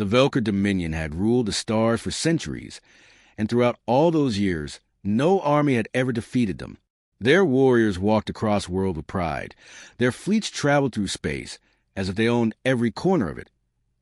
The Velker Dominion had ruled the stars for centuries, and throughout all those years, no army had ever defeated them. Their warriors walked across world with pride. Their fleets traveled through space, as if they owned every corner of it,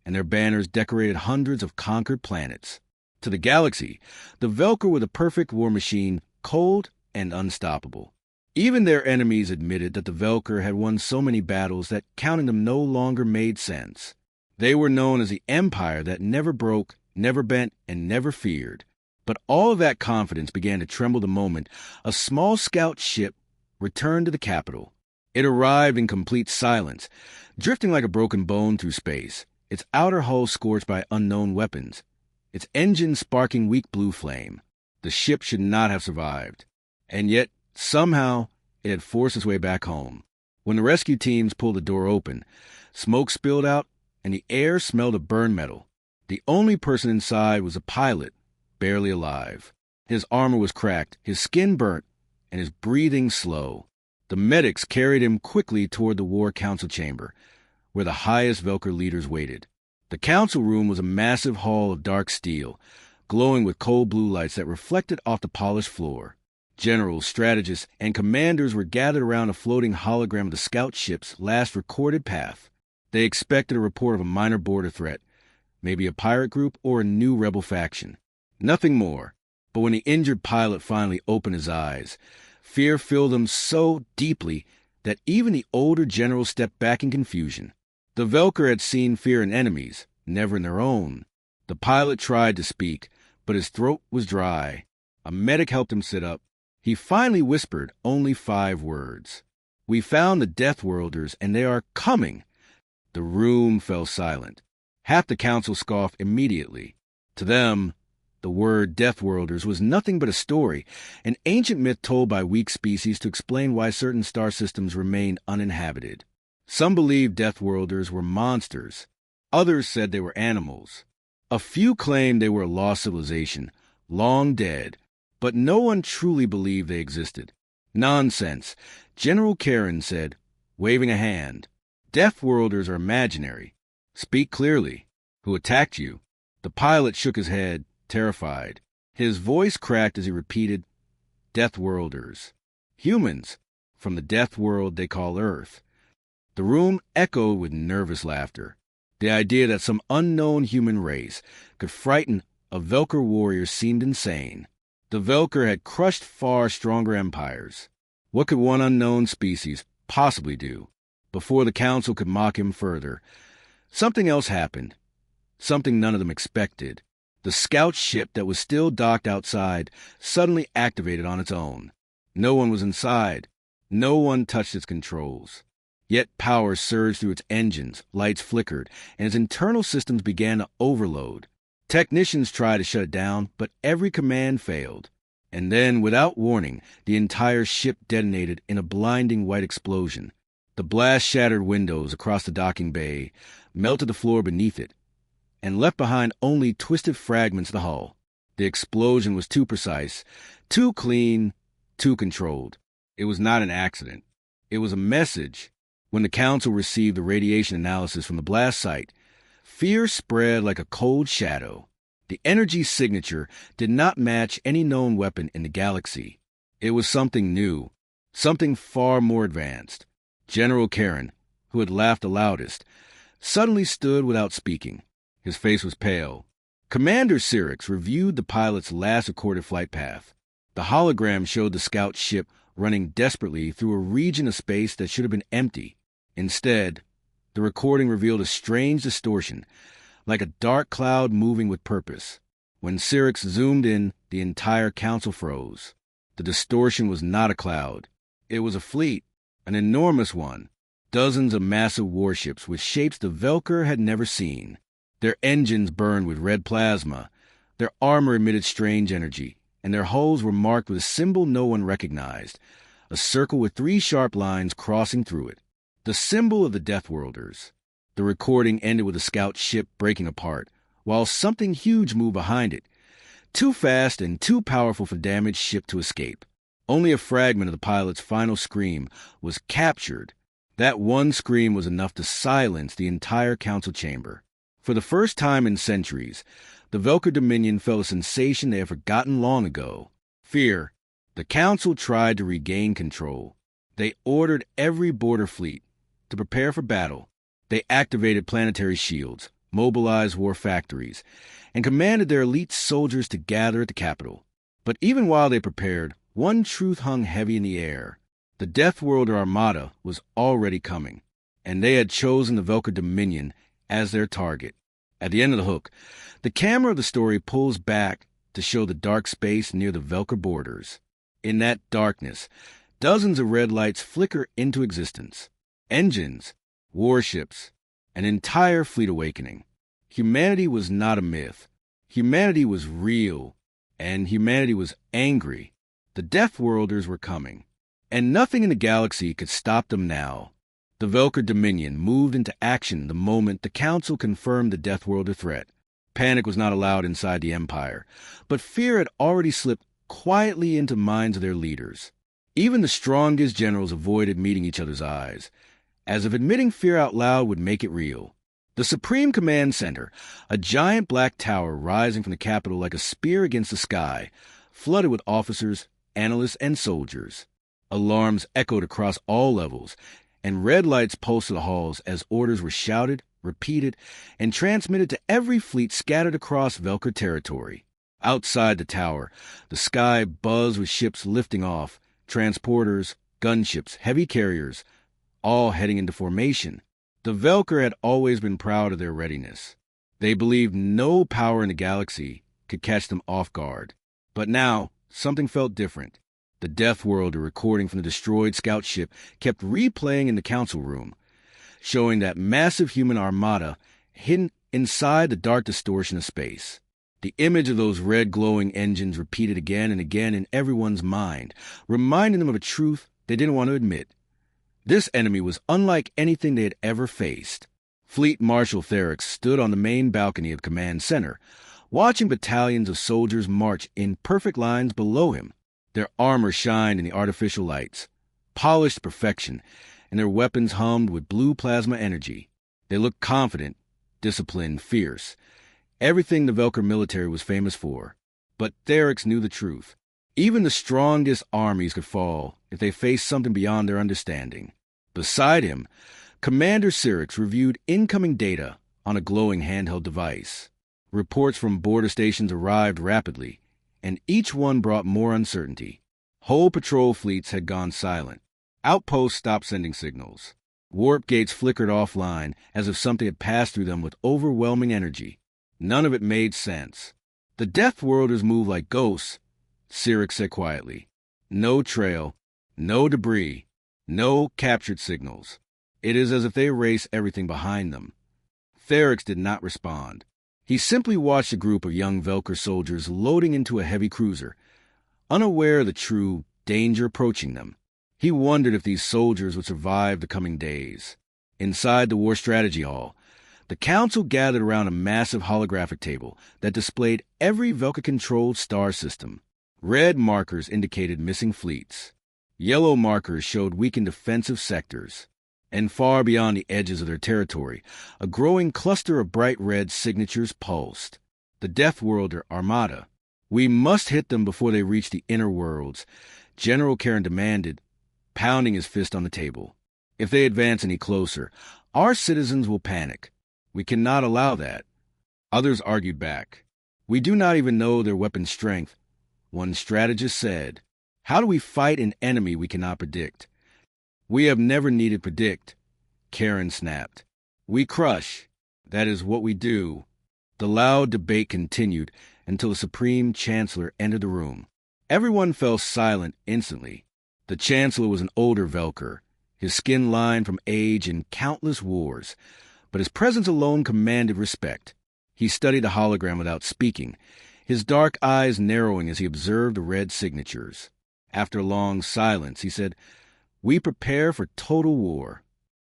and their banners decorated hundreds of conquered planets. To the galaxy, the Velker were the perfect war machine, cold and unstoppable. Even their enemies admitted that the Velker had won so many battles that counting them no longer made sense. They were known as the empire that never broke, never bent, and never feared. But all of that confidence began to tremble the moment a small scout ship returned to the capital. It arrived in complete silence, drifting like a broken bone through space, its outer hull scorched by unknown weapons, its engine sparking weak blue flame. The ship should not have survived. And yet, somehow, it had forced its way back home. When the rescue teams pulled the door open, smoke spilled out, and the air smelled of burned metal. The only person inside was a pilot, barely alive. His armor was cracked, his skin burnt, and his breathing slow. The medics carried him quickly toward the War Council chamber, where the highest Velker leaders waited. The council room was a massive hall of dark steel, glowing with cold blue lights that reflected off the polished floor. Generals, strategists, and commanders were gathered around a floating hologram of the scout ship's last recorded path. They expected a report of a minor border threat, maybe a pirate group or a new rebel faction. Nothing more. But when the injured pilot finally opened his eyes, fear filled them so deeply that even the older generals stepped back in confusion. The Velker had seen fear in enemies, never in their own. The pilot tried to speak, but his throat was dry. A medic helped him sit up. He finally whispered only 5 words. "We found the Deathworlders, and they are coming." The room fell silent. Half the council scoffed immediately. To them, the word Deathworlders was nothing but a story, an ancient myth told by weak species to explain why certain star systems remained uninhabited. Some believed Deathworlders were monsters. Others said they were animals. A few claimed they were a lost civilization, long dead, but no one truly believed they existed. "Nonsense," General Karen said, waving a hand. "Deathworlders are imaginary. Speak clearly. Who attacked you?" The pilot shook his head, terrified. His voice cracked as he repeated, "Deathworlders. Humans, from the death world they call Earth." The room echoed with nervous laughter. The idea that some unknown human race could frighten a Velker warrior seemed insane. The Velker had crushed far stronger empires. What could one unknown species possibly do? Before the council could mock him further, something else happened. Something none of them expected. The scout ship that was still docked outside suddenly activated on its own. No one was inside. No one touched its controls. Yet power surged through its engines, lights flickered, and its internal systems began to overload. Technicians tried to shut it down, but every command failed. And then, without warning, the entire ship detonated in a blinding white explosion. The blast shattered windows across the docking bay, melted the floor beneath it, and left behind only twisted fragments of the hull. The explosion was too precise, too clean, too controlled. It was not an accident. It was a message. When the council received the radiation analysis from the blast site, fear spread like a cold shadow. The energy signature did not match any known weapon in the galaxy. It was something new, something far more advanced. General Karen, who had laughed the loudest, suddenly stood without speaking. His face was pale. Commander Syrinx reviewed the pilot's last recorded flight path. The hologram showed the scout ship running desperately through a region of space that should have been empty. Instead, the recording revealed a strange distortion, like a dark cloud moving with purpose. When Syrinx zoomed in, the entire council froze. The distortion was not a cloud. It was a fleet, an enormous one. Dozens of massive warships with shapes the Velker had never seen. Their engines burned with red plasma. Their armor emitted strange energy, and their hulls were marked with a symbol no one recognized, a circle with 3 sharp lines crossing through it. The symbol of the Deathworlders. The recording ended with the scout ship breaking apart, while something huge moved behind it, too fast and too powerful for the damaged ship to escape. Only a fragment of the pilot's final scream was captured. That one scream was enough to silence the entire council chamber. For the first time in centuries, the Velker Dominion felt a sensation they had forgotten long ago. Fear. The Council tried to regain control. They ordered every border fleet to prepare for battle. They activated planetary shields, mobilized war factories, and commanded their elite soldiers to gather at the capital. But even while they prepared, one truth hung heavy in the air. The Deathworlder Armada was already coming, and they had chosen the Velker Dominion as their target. At the end of the hook, the camera of the story pulls back to show the dark space near the Velker borders. In that darkness, dozens of red lights flicker into existence. Engines, warships, an entire fleet awakening. Humanity was not a myth. Humanity was real, and humanity was angry. The Deathworlders were coming, and nothing in the galaxy could stop them now. The Velker Dominion moved into action the moment the Council confirmed the Deathworlder threat. Panic was not allowed inside the Empire, but fear had already slipped quietly into minds of their leaders. Even the strongest generals avoided meeting each other's eyes, as if admitting fear out loud would make it real. The Supreme Command Center, a giant black tower rising from the capital like a spear against the sky, flooded with officers, analysts, and soldiers. Alarms echoed across all levels, and red lights pulsed the halls as orders were shouted, repeated, and transmitted to every fleet scattered across Velker territory. Outside the tower, the sky buzzed with ships lifting off, transporters, gunships, heavy carriers, all heading into formation. The Velker had always been proud of their readiness. They believed no power in the galaxy could catch them off guard. But now, something felt different. The Deathworlder recording from the destroyed scout ship kept replaying in the council room, showing that massive human armada hidden inside the dark distortion of space. The image of those red glowing engines repeated again and again in everyone's mind, reminding them of a truth they didn't want to admit. This enemy was unlike anything they had ever faced. Fleet Marshal Therix stood on the main balcony of the command center, watching battalions of soldiers march in perfect lines below him. Their armor shined in the artificial lights, polished to perfection, and their weapons hummed with blue plasma energy. They looked confident, disciplined, fierce, everything the Velker military was famous for. But Therix knew the truth. Even the strongest armies could fall if they faced something beyond their understanding. Beside him, Commander Cyrix reviewed incoming data on a glowing handheld device. Reports from border stations arrived rapidly, and each one brought more uncertainty. Whole patrol fleets had gone silent. Outposts stopped sending signals. Warp gates flickered offline as if something had passed through them with overwhelming energy. None of it made sense. The Deathworlders moved like ghosts, Cyrix said quietly. No trail, no debris, no captured signals. It is as if they erased everything behind them. Therix did not respond. He simply watched a group of young Velker soldiers loading into a heavy cruiser, unaware of the true danger approaching them. He wondered if these soldiers would survive the coming days. Inside the War Strategy Hall, the Council gathered around a massive holographic table that displayed every Velker-controlled star system. Red markers indicated missing fleets. Yellow markers showed weakened defensive sectors. And far beyond the edges of their territory, a growing cluster of bright red signatures pulsed. The Deathworlder Armada. We must hit them before they reach the inner worlds, General Karen demanded, pounding his fist on the table. If they advance any closer, our citizens will panic. We cannot allow that. Others argued back. We do not even know their weapon strength. One strategist said, how do we fight an enemy we cannot predict? We have never needed predict, Karen snapped. We crush. That is what we do. The loud debate continued until the Supreme Chancellor entered the room. Everyone fell silent instantly. The Chancellor was an older Velker, his skin lined from age and countless wars, but his presence alone commanded respect. He studied the hologram without speaking, his dark eyes narrowing as he observed the red signatures. After a long silence, he said, we prepare for total war.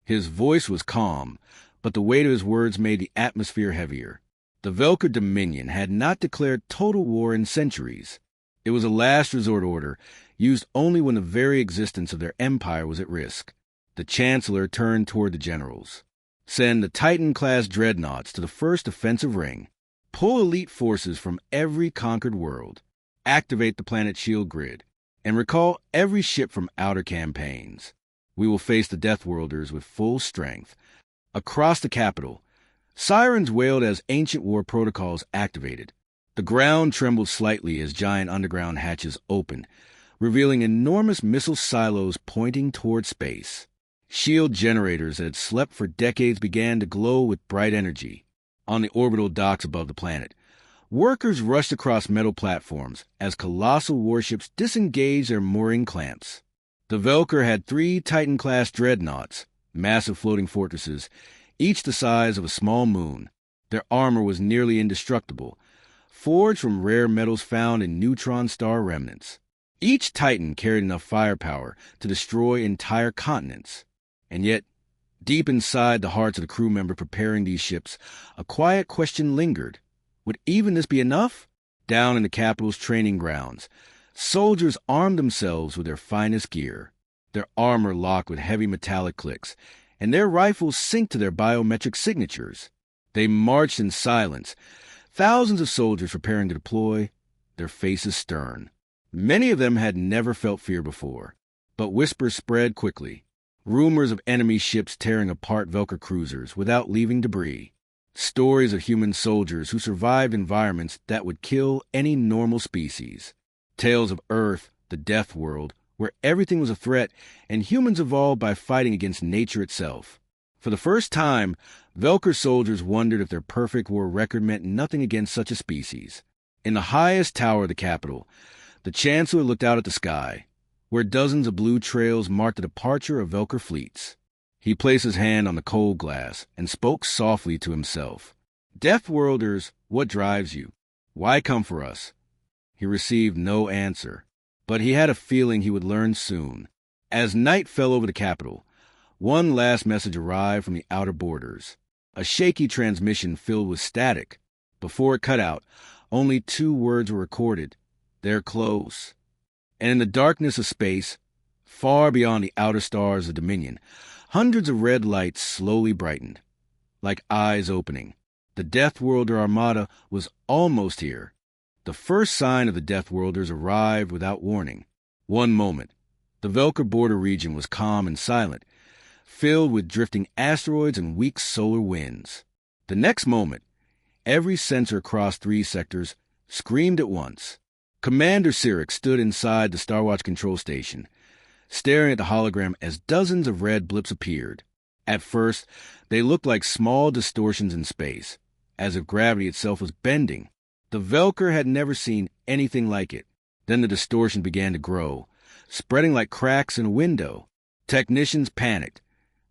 His voice was calm, but the weight of his words made the atmosphere heavier. The Velker Dominion had not declared total war in centuries. It was a last resort order, used only when the very existence of their empire was at risk. The Chancellor turned toward the generals. Send the Titan-class dreadnoughts to the first offensive ring. Pull elite forces from every conquered world. Activate the planet's shield grid. And recall every ship from outer campaigns. We will face the Deathworlders with full strength. Across the capital, sirens wailed as ancient war protocols activated. The ground trembled slightly as giant underground hatches opened, revealing enormous missile silos pointing toward space. Shield generators that had slept for decades began to glow with bright energy. On the orbital docks above the planet, workers rushed across metal platforms as colossal warships disengaged their mooring clamps. The Velker had 3 Titan-class dreadnoughts, massive floating fortresses, each the size of a small moon. Their armor was nearly indestructible, forged from rare metals found in neutron star remnants. Each Titan carried enough firepower to destroy entire continents. And yet, deep inside the hearts of the crew member preparing these ships, a quiet question lingered. Would even this be enough? Down in the capital's training grounds, soldiers armed themselves with their finest gear, their armor locked with heavy metallic clicks, and their rifles synced to their biometric signatures. They marched in silence, thousands of soldiers preparing to deploy, their faces stern. Many of them had never felt fear before, but whispers spread quickly. Rumors of enemy ships tearing apart Velker cruisers without leaving debris. Stories of human soldiers who survived environments that would kill any normal species. Tales of Earth, the death world, where everything was a threat and humans evolved by fighting against nature itself. For the first time, Velker soldiers wondered if their perfect war record meant nothing against such a species. In the highest tower of the capital, the Chancellor looked out at the sky, where dozens of blue trails marked the departure of Velker fleets. He placed his hand on the cold glass and spoke softly to himself. Deathworlders, what drives you? Why come for us? He received no answer, but he had a feeling he would learn soon. As night fell over the capital, one last message arrived from the outer borders. A shaky transmission filled with static. Before it cut out, only 2 words were recorded. They're close. And in the darkness of space, far beyond the outer stars of Dominion, hundreds of red lights slowly brightened, like eyes opening. The Deathworlder Armada was almost here. The first sign of the Deathworlders arrived without warning. One moment, the Velker border region was calm and silent, filled with drifting asteroids and weak solar winds. The next moment, every sensor across 3 sectors screamed at once. Commander Syrinx stood inside the Starwatch control station, staring at the hologram as dozens of red blips appeared. At first, they looked like small distortions in space, as if gravity itself was bending. The Velker had never seen anything like it. Then the distortion began to grow, spreading like cracks in a window. Technicians panicked,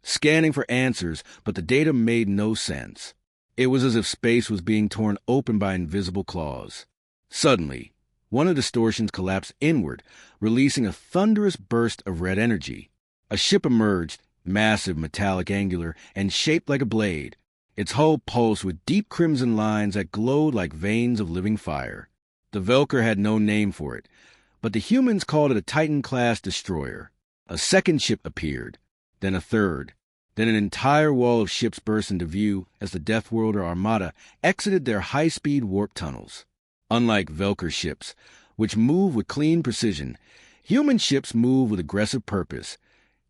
scanning for answers, but the data made no sense. It was as if space was being torn open by invisible claws. Suddenly, one of the distortions collapsed inward, releasing a thunderous burst of red energy. A ship emerged, massive, metallic, angular, and shaped like a blade. Its hull pulsed with deep crimson lines that glowed like veins of living fire. The Velker had no name for it, but the humans called it a Titan-class destroyer. A second ship appeared, then a third. Then an entire wall of ships burst into view as the Deathworlder Armada exited their high-speed warp tunnels. Unlike Velker ships, which move with clean precision, human ships move with aggressive purpose,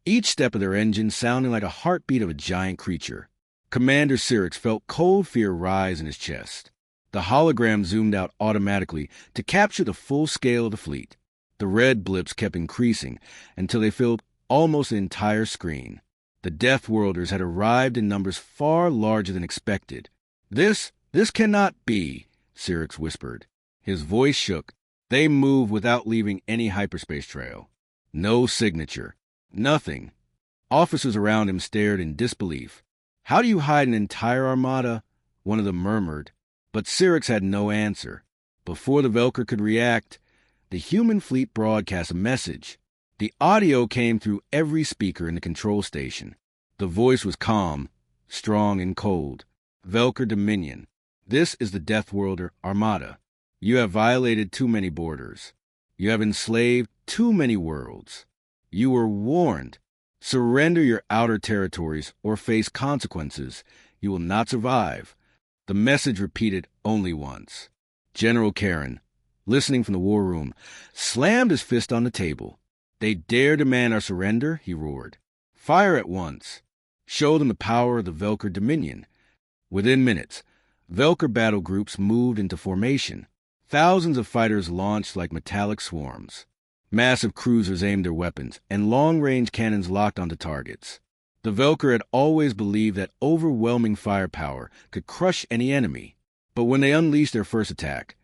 each step of their engine sounding like a heartbeat of a giant creature. Commander Syrinx felt cold fear rise in his chest. The hologram zoomed out automatically to capture the full scale of the fleet. The red blips kept increasing until they filled almost the entire screen. The Deathworlders had arrived in numbers far larger than expected. This cannot be, Syrinx whispered. His voice shook. They moved without leaving any hyperspace trail. No signature. Nothing. Officers around him stared in disbelief. How do you hide an entire armada? One of them murmured. But Syrinx had no answer. Before the Velker could react, the human fleet broadcast a message. The audio came through every speaker in the control station. The voice was calm, strong and cold. Velker Dominion. This is the Deathworlder Armada. You have violated too many borders. You have enslaved too many worlds. You were warned. Surrender your outer territories or face consequences. You will not survive. The message repeated only once. General Karen, listening from the war room, slammed his fist on the table. They dare demand our surrender, he roared. Fire at once. Show them the power of the Velker Dominion. Within minutes, Velker battle groups moved into formation. Thousands of fighters launched like metallic swarms. Massive cruisers aimed their weapons, and long-range cannons locked onto targets. The Velker had always believed that overwhelming firepower could crush any enemy. But when they unleashed their first attack,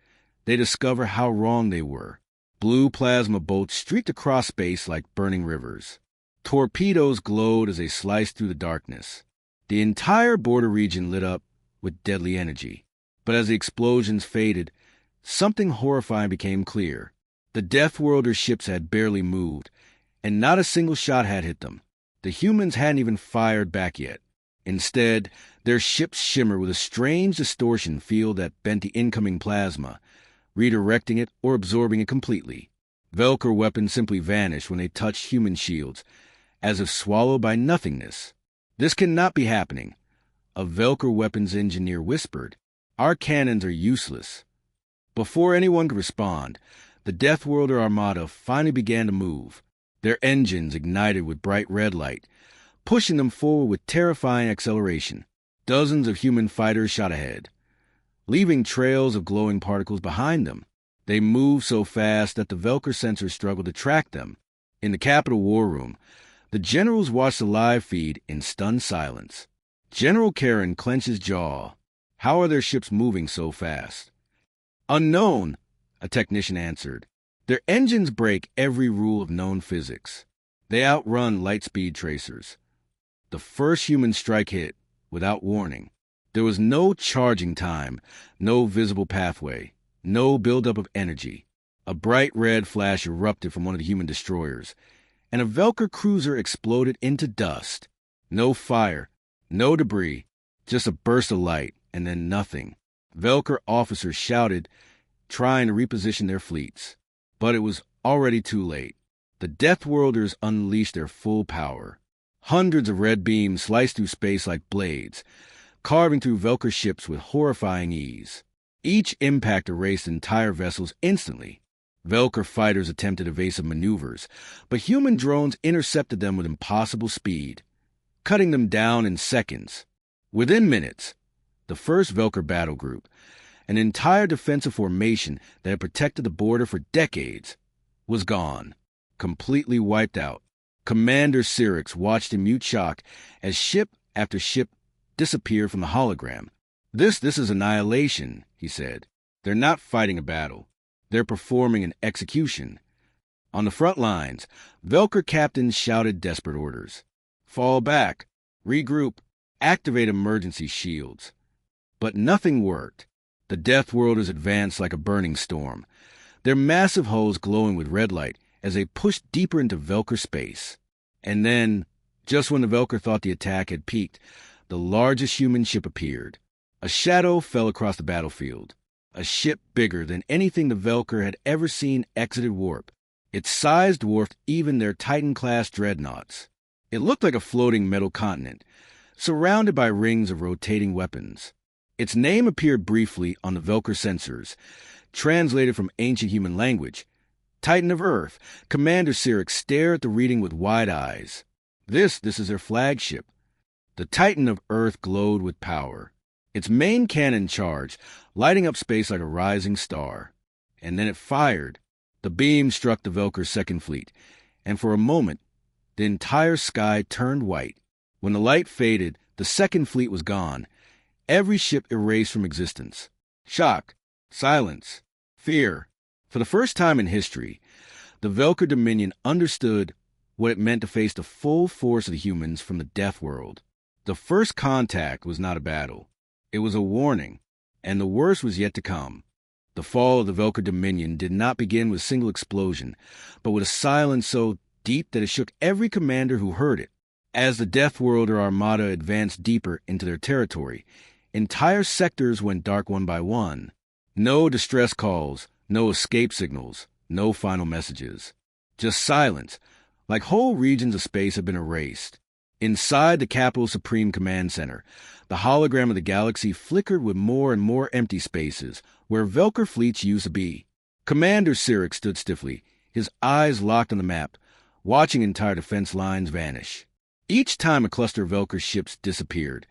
they discovered how wrong they were. Blue plasma bolts streaked across space like burning rivers. Torpedoes glowed as they sliced through the darkness. The entire border region lit up with deadly energy. But as the explosions faded, something horrifying became clear. The Deathworlder ships had barely moved, and not a single shot had hit them. The humans hadn't even fired back yet. Instead, their ships shimmered with a strange distortion field that bent the incoming plasma, redirecting it or absorbing it completely. Velker weapons simply vanished when they touched human shields, as if swallowed by nothingness. This cannot be happening. A Velker weapons engineer whispered, "Our cannons are useless." Before anyone could respond, the Deathworlder Armada finally began to move. Their engines ignited with bright red light, pushing them forward with terrifying acceleration. Dozens of human fighters shot ahead, leaving trails of glowing particles behind them. They moved so fast that the Velker sensors struggled to track them. In the Capitol War Room, the generals watched the live feed in stunned silence. General Karen clenched his jaw. How are their ships moving so fast? Unknown, a technician answered. Their engines break every rule of known physics. They outrun light-speed tracers. The first human strike hit without warning. There was no charging time, no visible pathway, no buildup of energy. A bright red flash erupted from one of the human destroyers, and a Velker cruiser exploded into dust. No fire, no debris, just a burst of light, and then nothing. Velker officers shouted, trying to reposition their fleets. But it was already too late. The Deathworlders unleashed their full power. Hundreds of red beams sliced through space like blades, carving through Velker ships with horrifying ease. Each impact erased entire vessels instantly. Velker fighters attempted evasive maneuvers, but human drones intercepted them with impossible speed, cutting them down in seconds. Within minutes, the first Velker battle group, an entire defensive formation that had protected the border for decades, was gone, completely wiped out. Commander Cyrix watched in mute shock as ship after ship disappeared from the hologram. This is annihilation, he said. They're not fighting a battle. They're performing an execution. On the front lines, Velker captains shouted desperate orders. Fall back, regroup, activate emergency shields. But nothing worked. The Deathworlders advanced like a burning storm, their massive hulls glowing with red light as they pushed deeper into Velker space. And then, just when the Velker thought the attack had peaked, the largest human ship appeared. A shadow fell across the battlefield. A ship bigger than anything the Velker had ever seen exited warp. Its size dwarfed even their Titan-class dreadnoughts. It looked like a floating metal continent, surrounded by rings of rotating weapons. Its name appeared briefly on the Velker sensors, translated from ancient human language. Titan of Earth. Commander Cyrix stared at the reading with wide eyes. This is their flagship. The Titan of Earth glowed with power. Its main cannon charged, lighting up space like a rising star. And then it fired. The beam struck the Velker's second fleet, and for a moment, the entire sky turned white. When the light faded, the second fleet was gone. Every ship erased from existence. Shock, silence, fear. For the first time in history, the Velker Dominion understood what it meant to face the full force of the humans from the Death World. The first contact was not a battle. It was a warning, and the worst was yet to come. The fall of the Velker Dominion did not begin with a single explosion, but with a silence so deep that it shook every commander who heard it. As the Deathworlder Armada advanced deeper into their territory, entire sectors went dark one by one. No distress calls, no escape signals, no final messages. Just silence, like whole regions of space had been erased. Inside the Capital Supreme Command Center, the hologram of the galaxy flickered with more and more empty spaces where Velker fleets used to be. Commander Cyric stood stiffly, his eyes locked on the map, watching entire defense lines vanish. Each time a cluster of Velker ships disappeared,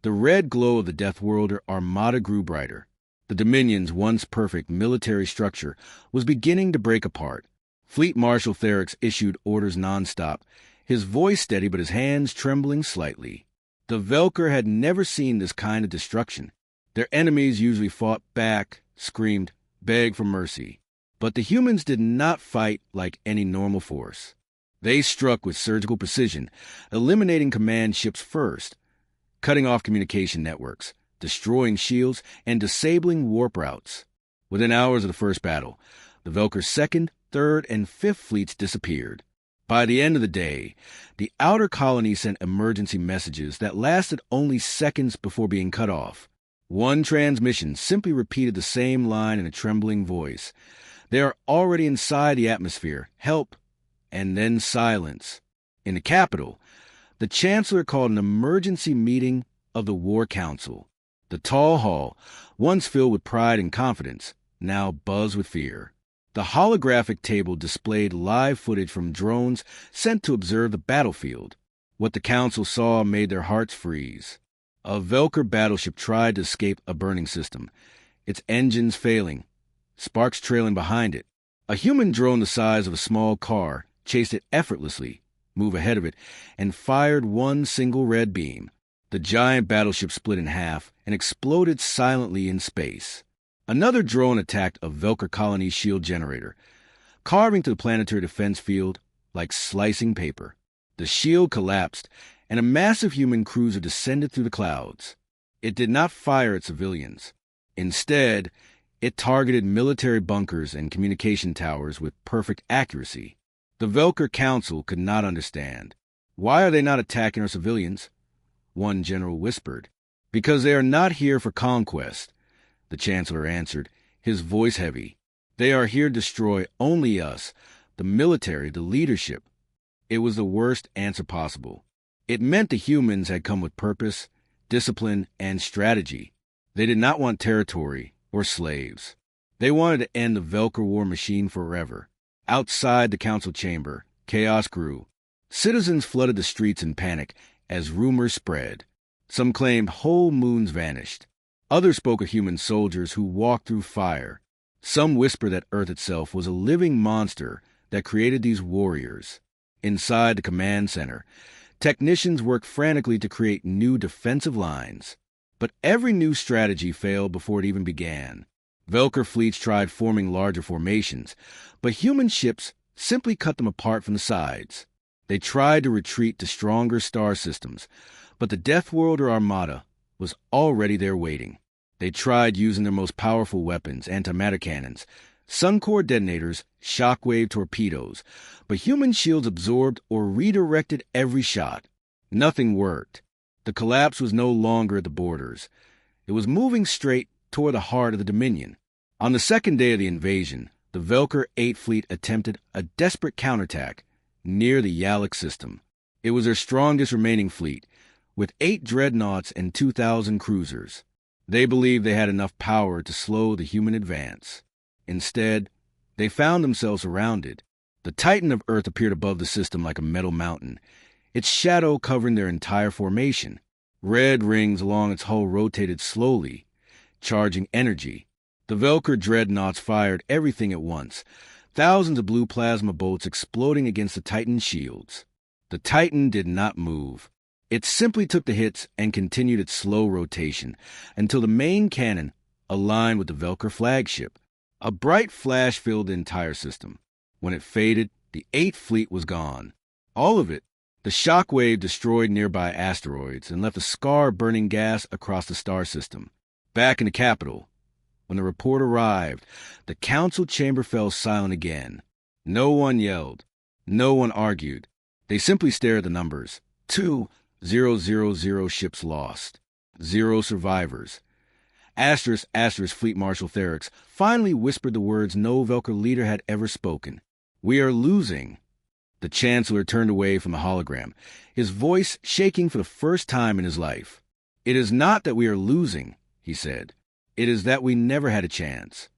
the red glow of the Deathworlder Armada grew brighter. The Dominion's once perfect military structure was beginning to break apart. Fleet Marshal Therix issued orders nonstop, his voice steady but his hands trembling slightly. The Velker had never seen this kind of destruction. Their enemies usually fought back, screamed, begged for mercy. But the humans did not fight like any normal force. They struck with surgical precision, eliminating command ships first, cutting off communication networks, destroying shields, and disabling warp routes. Within hours of the first battle, the Velker's 2nd, 3rd, and 5th fleets disappeared. By the end of the day, the outer colony sent emergency messages that lasted only seconds before being cut off. One transmission simply repeated the same line in a trembling voice. They are already inside the atmosphere. Help! And then silence. In the capital, the Chancellor called an emergency meeting of the War Council. The tall hall, once filled with pride and confidence, now buzzed with fear. The holographic table displayed live footage from drones sent to observe the battlefield. What the Council saw made their hearts freeze. A Velker battleship tried to escape a burning system, its engines failing, sparks trailing behind it. A human drone the size of a small car chased it effortlessly, moved ahead of it, and fired one single red beam. The giant battleship split in half and exploded silently in space. Another drone attacked a Velker colony shield generator, carving to the planetary defense field like slicing paper. The shield collapsed, and a massive human cruiser descended through the clouds. It did not fire at civilians. Instead, it targeted military bunkers and communication towers with perfect accuracy. The Velker Council could not understand. Why are they not attacking our civilians? One general whispered. Because they are not here for conquest, the Chancellor answered, his voice heavy. They are here to destroy only us, the military, the leadership. It was the worst answer possible. It meant the humans had come with purpose, discipline, and strategy. They did not want territory or slaves. They wanted to end the Velker war machine forever. Outside the council chamber, chaos grew. Citizens flooded the streets in panic as rumors spread. Some claimed whole moons vanished. Others spoke of human soldiers who walked through fire. Some whispered that Earth itself was a living monster that created these warriors. Inside the command center, technicians worked frantically to create new defensive lines. But every new strategy failed before it even began. Velker fleets tried forming larger formations, but human ships simply cut them apart from the sides. They tried to retreat to stronger star systems, but the Deathworlder Armada was already there waiting. They tried using their most powerful weapons, antimatter cannons, Suncore detonators, shockwave torpedoes, but human shields absorbed or redirected every shot. Nothing worked. The collapse was no longer at the borders. It was moving straight toward the heart of the Dominion. On the 2nd day of the invasion, the Velker 8th Fleet attempted a desperate counterattack near the Yalek system. It was their strongest remaining fleet, with 8 dreadnoughts and 2,000 cruisers. They believed they had enough power to slow the human advance. Instead, they found themselves surrounded. The Titan of Earth appeared above the system like a metal mountain, its shadow covering their entire formation. Red rings along its hull rotated slowly, charging energy. The Velker dreadnoughts fired everything at once, thousands of blue plasma bolts exploding against the Titan's shields. The Titan did not move. It simply took the hits and continued its slow rotation until the main cannon aligned with the Velker flagship. A bright flash filled the entire system. When it faded, the 8th Fleet was gone. All of it. The shockwave destroyed nearby asteroids and left a scar of burning gas across the star system. Back in the capital, when the report arrived, the council chamber fell silent again. No one yelled. No one argued. They simply stared at the numbers. 2,000 ships lost. 0 survivors. Asterisk Fleet Marshal Therix finally whispered the words no Velker leader had ever spoken. We are losing. The Chancellor turned away from the hologram, his voice shaking for the first time in his life. "It is not that we are losing," he said. "It is that we never had a chance."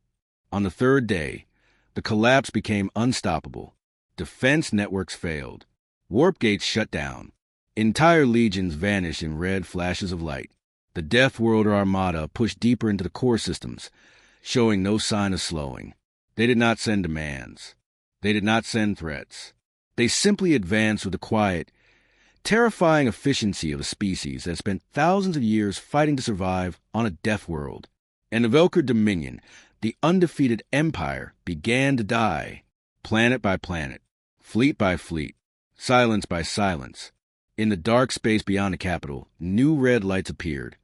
On the third day, the collapse became unstoppable. Defense networks failed. Warp gates shut down. Entire legions vanished in red flashes of light. The Deathworlder Armada pushed deeper into the core systems, showing no sign of slowing. They did not send demands. They did not send threats. They simply advanced with the quiet, terrifying efficiency of a species that spent thousands of years fighting to survive on a death world. And the Velker Dominion, the undefeated empire, began to die, planet by planet, fleet by fleet, silence by silence. In the dark space beyond the capital, new red lights appeared.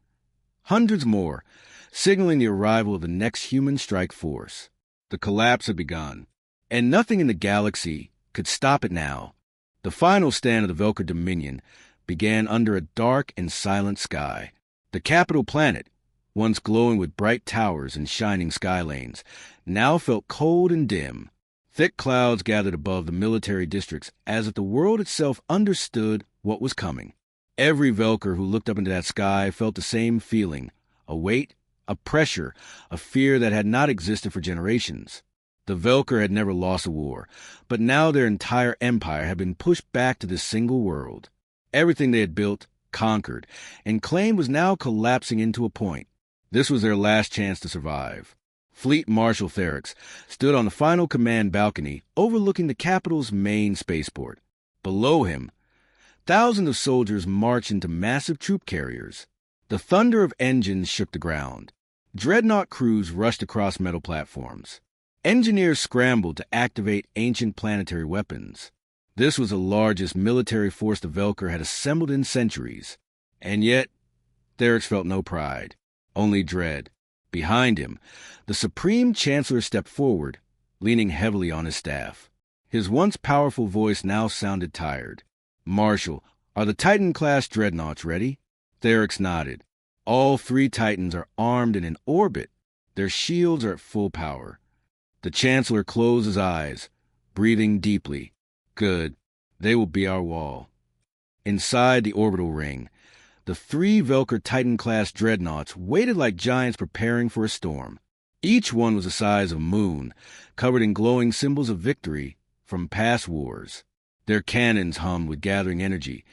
Hundreds more, signaling the arrival of the next human strike force. The collapse had begun, and nothing in the galaxy could stop it now. The final stand of the Velker Dominion began under a dark and silent sky. The capital planet, once glowing with bright towers and shining sky lanes, now felt cold and dim. Thick clouds gathered above the military districts as if the world itself understood what was coming. Every Velker who looked up into that sky felt the same feeling, a weight, a pressure, a fear that had not existed for generations. The Velker had never lost a war, but now their entire empire had been pushed back to this single world. Everything they had built, conquered, and claimed was now collapsing into a point. This was their last chance to survive. Fleet Marshal Therix stood on the final command balcony overlooking the capital's main spaceport. Below him, thousands of soldiers marched into massive troop carriers. The thunder of engines shook the ground. Dreadnought crews rushed across metal platforms. Engineers scrambled to activate ancient planetary weapons. This was the largest military force the Velker had assembled in centuries. And yet, Therix felt no pride, only dread. Behind him, the Supreme Chancellor stepped forward, leaning heavily on his staff. His once powerful voice now sounded tired. "Marshal, are the Titan-class dreadnoughts ready?" Therix nodded. "All 3 Titans are armed and in orbit. Their shields are at full power." The Chancellor closed his eyes, breathing deeply. "Good. They will be our wall." Inside the orbital ring, the 3 Velker Titan-class dreadnoughts waited like giants preparing for a storm. Each one was the size of a moon, covered in glowing symbols of victory from past wars. Their cannons hummed with gathering energy,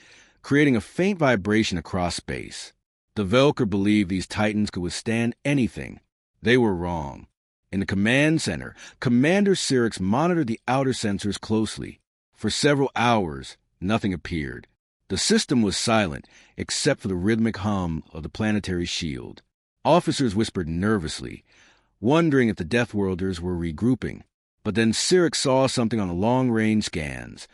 creating a faint vibration across space. The Velker believed these Titans could withstand anything. They were wrong. In the command center, Commander Cyrix monitored the outer sensors closely. For several hours, nothing appeared. The system was silent, except for the rhythmic hum of the planetary shield. Officers whispered nervously, wondering if the Deathworlders were regrouping. But then Cyrix saw something on the long-range scans.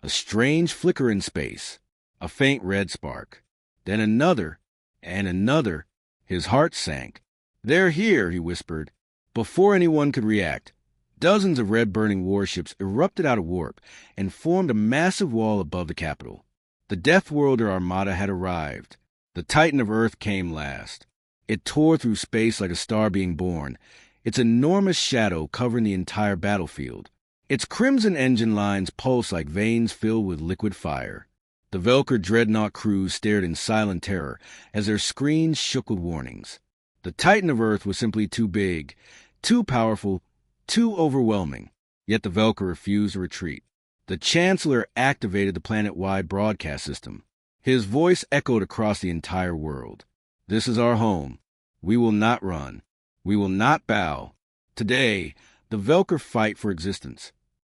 A strange flicker in space. A faint red spark. Then another, and another. His heart sank. "They're here," he whispered. Before anyone could react, dozens of red-burning warships erupted out of warp and formed a massive wall above the capital. The Deathworlder Armada had arrived. The Titan of Earth came last. It tore through space like a star being born, its enormous shadow covering the entire battlefield. Its crimson engine lines pulsed like veins filled with liquid fire. The Velker dreadnought crews stared in silent terror as their screens shook with warnings. The Titan of Earth was simply too big, too powerful, too overwhelming. Yet the Velker refused to retreat. The Chancellor activated the planet-wide broadcast system. His voice echoed across the entire world. "This is our home. We will not run. We will not bow. Today, the Velker fight for existence."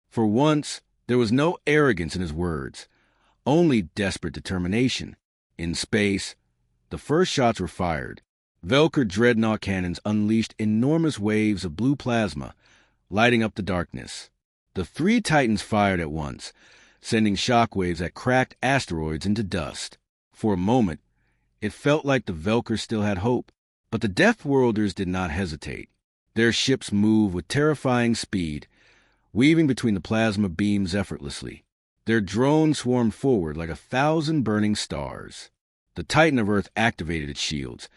For once, there was no arrogance in his words, only desperate determination. In space, the first shots were fired. Velker dreadnought cannons unleashed enormous waves of blue plasma, lighting up the darkness. The 3 Titans fired at once, sending shockwaves that cracked asteroids into dust. For a moment, it felt like the Velker still had hope, but the Deathworlders did not hesitate. Their ships moved with terrifying speed, weaving between the plasma beams effortlessly. Their drones swarmed forward like 1,000 burning stars. The Titan of Earth activated its shields,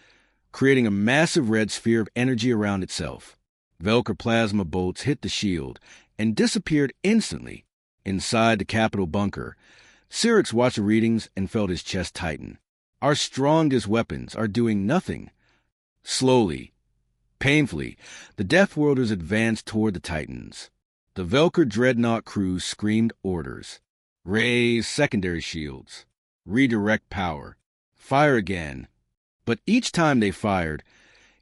creating a massive red sphere of energy around itself. Velker plasma bolts hit the shield and disappeared instantly, Inside the Capitol bunker, Syrinx watched the readings and felt his chest tighten. Our strongest weapons are doing nothing. Slowly, painfully, the Deathworlders advanced toward the Titans. The Velker dreadnought crews screamed orders. Raise secondary shields. Redirect power. Fire again. But each time they fired,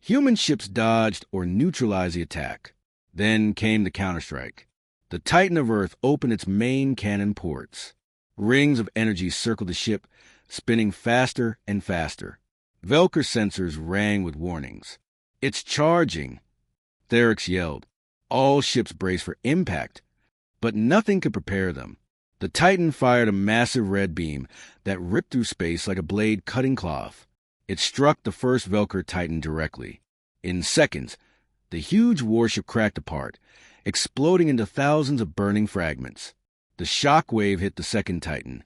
human ships dodged or neutralized the attack. Then came the counterstrike. The Titan of Earth opened its main cannon ports. Rings of energy circled the ship, spinning faster and faster. Velker sensors rang with warnings. "It's charging!" Syrinx yelled. All ships braced for impact, but nothing could prepare them. The Titan fired a massive red beam that ripped through space like a blade cutting cloth. It struck the first Velker Titan directly. In seconds, the huge warship cracked apart, exploding into thousands of burning fragments. The shock wave hit the second Titan,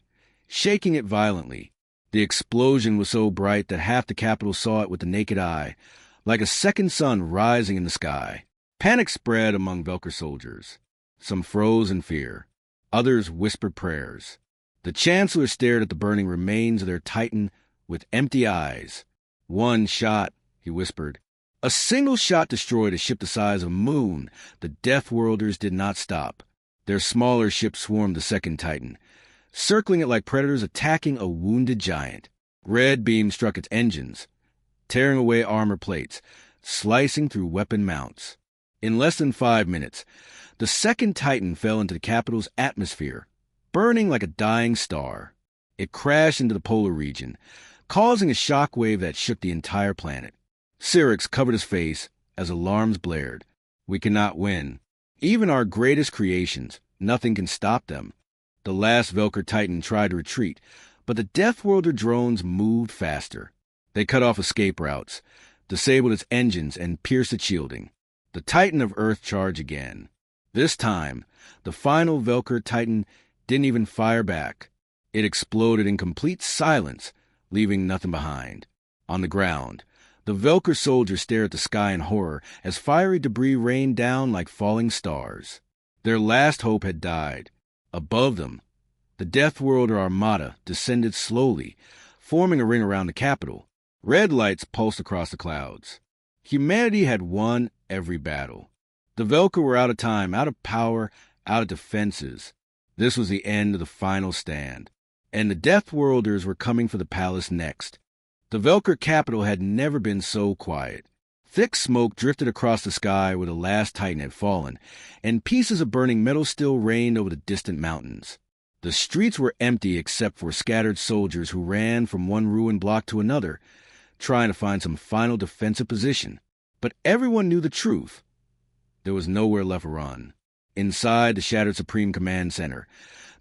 shaking it violently. The explosion was so bright that half the Capitol saw it with the naked eye, like a second sun rising in the sky. Panic spread among Velker soldiers. Some froze in fear. Others whispered prayers. The Chancellor stared at the burning remains of their Titan with empty eyes. "One shot," he whispered. A single shot destroyed a ship the size of a moon. The Deathworlders did not stop. Their smaller ship swarmed the second Titan, circling it like predators attacking a wounded giant. Red beams struck its engines, tearing away armor plates, slicing through weapon mounts. In less than 5 minutes, the second Titan fell into the Capitol's atmosphere, burning like a dying star. It crashed into the polar region, causing a shock wave that shook the entire planet. Syrinx covered his face as alarms blared. "We cannot win. Even our greatest creations, nothing can stop them." The last Velker Titan tried to retreat, but the Deathworlder drones moved faster. They cut off escape routes, disabled its engines, and pierced its shielding. The Titan of Earth charged again. This time, the final Velker Titan didn't even fire back. It exploded in complete silence, leaving nothing behind. On the ground, the Velker soldiers stared at the sky in horror as fiery debris rained down like falling stars. Their last hope had died. Above them, the Deathworlder Armada descended slowly, forming a ring around the Capitol. Red lights pulsed across the clouds. Humanity had won every battle. The Velker were out of time, out of power, out of defenses. This was the end of the final stand, and the Deathworlders were coming for the palace next. The Velker capital had never been so quiet. Thick smoke drifted across the sky where the last Titan had fallen, and pieces of burning metal still rained over the distant mountains. The streets were empty except for scattered soldiers who ran from one ruined block to another, trying to find some final defensive position. But everyone knew the truth. There was nowhere left to run. Inside the shattered Supreme Command Center,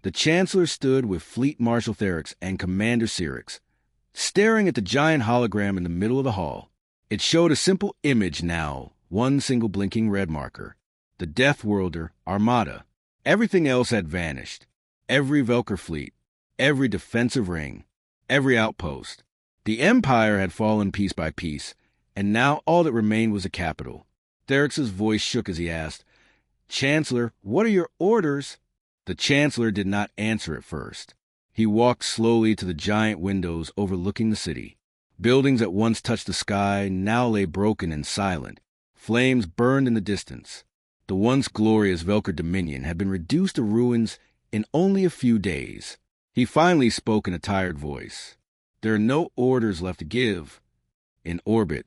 the Chancellor stood with Fleet Marshal Syrinx and Commander Syrinx, staring at the giant hologram in the middle of the hall. It showed a simple image now, one single blinking red marker. The Deathworlder Armada. Everything else had vanished. Every Velker fleet, every defensive ring, every outpost. The Empire had fallen piece by piece, and now all that remained was the capital. Syrinx's voice shook as he asked, "Chancellor, what are your orders?" The Chancellor did not answer at first. He walked slowly to the giant windows overlooking the city. Buildings that once touched the sky now lay broken and silent. Flames burned in the distance. The once glorious Velker dominion had been reduced to ruins in only a few days. He finally spoke in a tired voice. "There are no orders left to give." In orbit,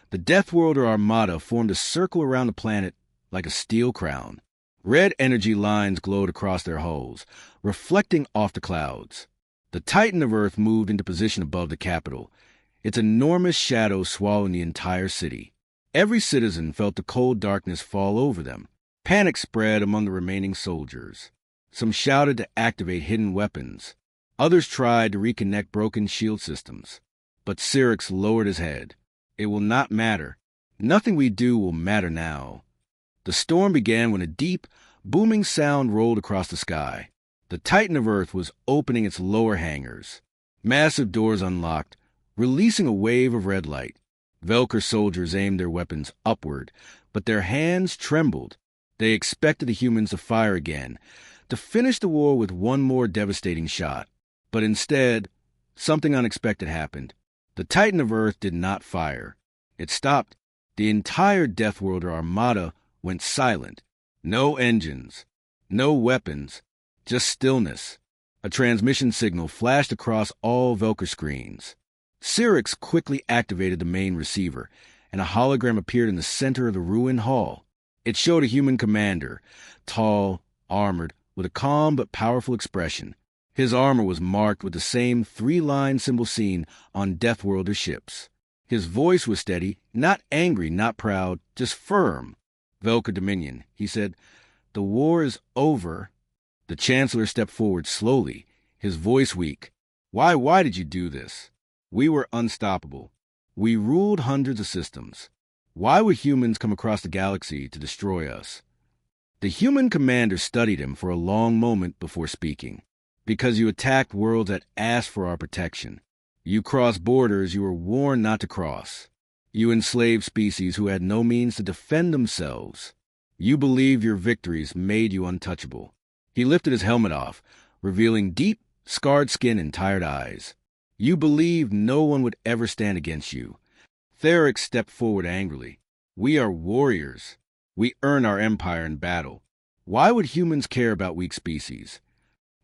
the Deathworlder Armada formed a circle around the planet like a steel crown. Red energy lines glowed across their hulls, reflecting off the clouds. The Titan of Earth moved into position above the capital, its enormous shadow swallowing the entire city. Every citizen felt the cold darkness fall over them. Panic spread among the remaining soldiers. Some shouted to activate hidden weapons. Others tried to reconnect broken shield systems. But Syrinx lowered his head. "It will not matter. Nothing we do will matter now." The storm began when a deep, booming sound rolled across the sky. The Titan of Earth was opening its lower hangars. Massive doors unlocked, releasing a wave of red light. Velker soldiers aimed their weapons upward, but their hands trembled. They expected the humans to fire again, to finish the war with one more devastating shot. But instead, something unexpected happened. The Titan of Earth did not fire. It stopped. The entire Deathworlder Armada went silent. No engines, no weapons, just stillness. A transmission signal flashed across all Velker screens. Cyrix quickly activated the main receiver, and a hologram appeared in the center of the ruined hall. It showed a human commander, tall, armored, with a calm but powerful expression. His armor was marked with the same three-line symbol seen on Deathworlder ships. His voice was steady, not angry, not proud, just firm. "Velker Dominion," he said, "the war is over." The Chancellor stepped forward slowly, his voice weak. Why did you do this? We were unstoppable. We ruled hundreds of systems. Why would humans come across the galaxy to destroy us?" The human commander studied him for a long moment before speaking. "Because you attacked worlds that asked for our protection. You crossed borders you were warned not to cross. You enslaved species who had no means to defend themselves. You believed your victories made you untouchable." He lifted his helmet off, revealing deep, scarred skin and tired eyes. "You believed no one would ever stand against you." Therix stepped forward angrily. "We are warriors. We earn our empire in battle. Why would humans care about weak species?"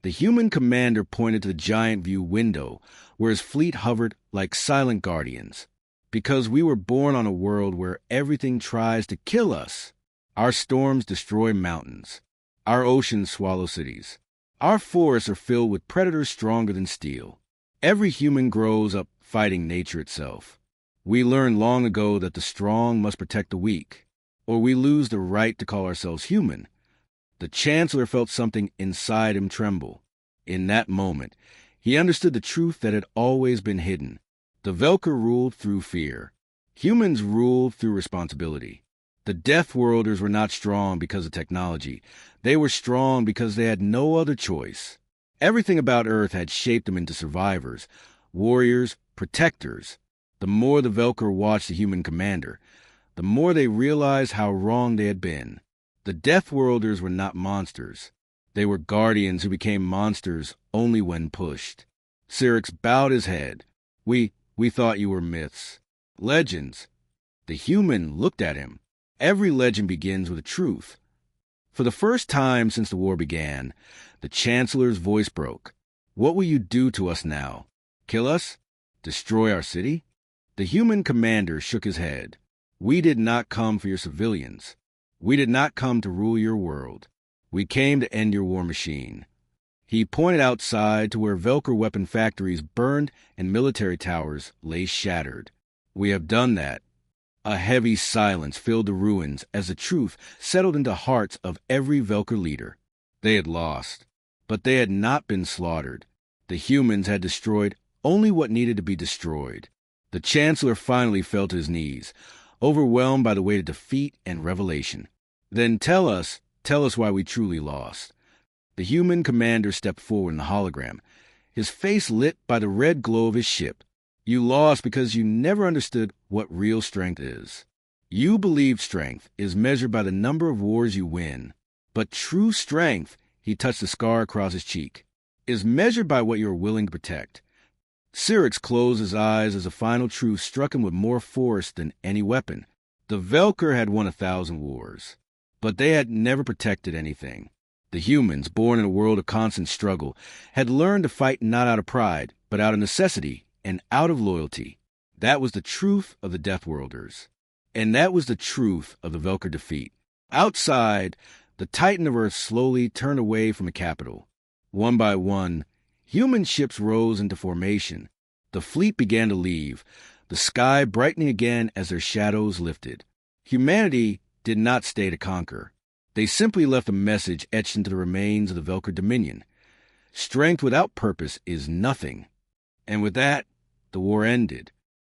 The human commander pointed to the giant view window, where his fleet hovered like silent guardians. "Because we were born on a world where everything tries to kill us. Our storms destroy mountains. Our oceans swallow cities. Our forests are filled with predators stronger than steel. Every human grows up fighting nature itself. We learned long ago that the strong must protect the weak, or we lose the right to call ourselves human." The Chancellor felt something inside him tremble. In that moment, he understood the truth that had always been hidden. The Velker ruled through fear. Humans ruled through responsibility. The Deathworlders were not strong because of technology. They were strong because they had no other choice. Everything about Earth had shaped them into survivors, warriors, protectors. The more the Velker watched the human commander, the more they realized how wrong they had been. The Deathworlders were not monsters. They were guardians who became monsters only when pushed. Cyrix bowed his head. We thought you were myths. Legends." The human looked at him. Every legend begins with a truth. For the first time since the war began, the Chancellor's voice broke. "What will you do to us now? Kill us? Destroy our city?" The human commander shook his head. "We did not come for your civilians. We did not come to rule your world. We came to end your war machine." He pointed outside to where Velker weapon factories burned and military towers lay shattered. "We have done that." A heavy silence filled the ruins as the truth settled into hearts of every Velker leader. They had lost, but they had not been slaughtered. The humans had destroyed only what needed to be destroyed. The Chancellor finally fell to his knees, overwhelmed by the weight of defeat and revelation. "Then tell us why we truly lost." The human commander stepped forward in the hologram, his face lit by the red glow of his ship. "You lost because you never understood what real strength is. You believed strength is measured by the number of wars you win. But true strength," he touched the scar across his cheek, "is measured by what you are willing to protect." Cyrix closed his eyes as the final truth struck him with more force than any weapon. The Velker had won 1,000 wars, but they had never protected anything. The humans, born in a world of constant struggle, had learned to fight not out of pride, but out of necessity and out of loyalty. That was the truth of the Deathworlders. And that was the truth of the Velker defeat. Outside, the Titan of Earth slowly turned away from the capital. One by one, human ships rose into formation. The fleet began to leave, the sky brightening again as their shadows lifted. Humanity did not stay to conquer. They simply left a message etched into the remains of the Velker Dominion. Strength without purpose is nothing. And with that, the war ended.